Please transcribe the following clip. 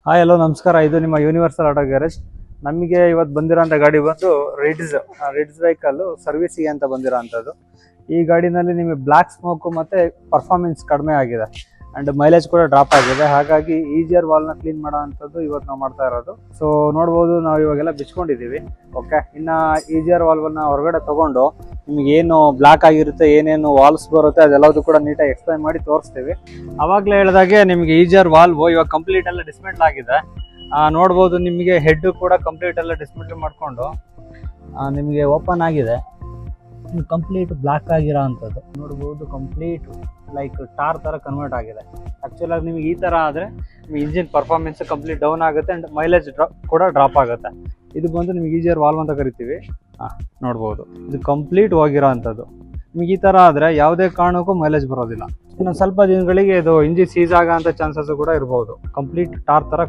Hi hello ನಮಸ್ಕಾರ. ಇದು ನಿಮ್ಮ ಯೂನಿವರ್ಸಲ್ ಆಟೋ ಗ್ಯಾರೇಜ್. ನಮಗೆ ಇವತ್ತು ಬಂದಿರೋಂಥ ಗಾಡಿ ಬಂದು ರಿಡ್ಸ್ ವೆಹಿಕಲ್ ಸರ್ವಿಸಿಗೆ ಅಂತ ಬಂದಿರೋಂಥದ್ದು. ಈ ಗಾಡಿನಲ್ಲಿ ನಿಮಗೆ ಬ್ಲ್ಯಾಕ್ ಸ್ಮೋಕು ಮತ್ತು ಪರ್ಫಾರ್ಮೆನ್ಸ್ ಕಡಿಮೆ ಆಗಿದೆ ಆ್ಯಂಡ್ ಮೈಲೇಜ್ ಕೂಡ ಡ್ರಾಪ್ ಆಗಿದೆ. ಹಾಗಾಗಿ ಈಜಿಯರ್ ವಾಲ್ನ ಕ್ಲೀನ್ ಮಾಡೋ ಅಂಥದ್ದು ಇವತ್ತು ನಾವು ಮಾಡ್ತಾ ಇರೋದು. ಸೊ ನೋಡ್ಬೋದು, ನಾವು ಇವಾಗೆಲ್ಲ ಬಿಚ್ಕೊಂಡಿದ್ದೀವಿ. ಓಕೆ, ಇನ್ನು ಈಜಿಯರ್ ವಾಲ್ವನ್ನ ಹೊರಗಡೆ ತೊಗೊಂಡು ನಿಮ್ಗೆ ಏನು ಬ್ಲಾಕ್ ಆಗಿರುತ್ತೆ, ಏನೇನು ವಾಲ್ಸ್ ಬರುತ್ತೆ ಅದೆಲ್ಲದೂ ಕೂಡ ನೀಟಾಗಿ ಎಕ್ಸ್ಪ್ಲೈನ್ ಮಾಡಿ ತೋರಿಸ್ತೀವಿ. ಅವಾಗಲೇ ಹೇಳಿದಾಗೆ ನಿಮಗೆ ಈಜಿಯರ್ ವಾಲ್ವು ಇವಾಗ ಕಂಪ್ಲೀಟ್ ಎಲ್ಲ ಡಿಸ್ಮೆಂಟಲ್ ಆಗಿದೆ. ನೋಡ್ಬೋದು, ನಿಮಗೆ ಹೆಡ್ ಕೂಡ ಕಂಪ್ಲೀಟ್ ಎಲ್ಲ ಡಿಸ್ಮೆಂಟಲ್ ಮಾಡಿಕೊಂಡು ನಿಮಗೆ ಓಪನ್ ಆಗಿದೆ. ಕಂಪ್ಲೀಟ್ ಬ್ಲಾಕ್ ಆಗಿರೋ ಅಂಥದ್ದು ನೋಡ್ಬೋದು. ಕಂಪ್ಲೀಟ್ ಲೈಕ್ ಟಾರ್ ಥರ ಕನ್ವರ್ಟ್ ಆಗಿದೆ. ಆ್ಯಕ್ಚುಲಾಗಿ ನಿಮಗೆ ಈ ಥರ ಆದರೆ ನಿಮಗೆ ಇಂಜಿನ್ ಪರ್ಫಾರ್ಮೆನ್ಸ್ ಕಂಪ್ಲೀಟ್ ಡೌನ್ ಆಗುತ್ತೆ ಆ್ಯಂಡ್ ಮೈಲೇಜ್ ಕೂಡ ಡ್ರಾಪ್ ಆಗುತ್ತೆ. ಇದು ಬಂದು ನಿಮಗೆ ಈಜಿಯರ್ ವಾಲ್ವ್ ಅಂತ ಕರಿತೀವಿ. ನೋಡ್ಬೋದು, ಇದು ಕಂಪ್ಲೀಟ್ ಹೋಗಿರೋ ಅಂಥದ್ದು. ನಿಮಗೆ ಈ ಥರ ಆದರೆ ಯಾವುದೇ ಕಾರಣಕ್ಕೂ ಮೈಲೇಜ್ ಬರೋದಿಲ್ಲ. ಇನ್ನು ಸ್ವಲ್ಪ ದಿನಗಳಿಗೆ ಇದು ಇಂಜಿನ್ ಸೀಸ್ ಆಗೋ ಅಂಥ ಚಾನ್ಸಸ್ ಕೂಡ ಇರ್ಬೋದು. ಕಂಪ್ಲೀಟ್ ಟಾರ್ ಥರ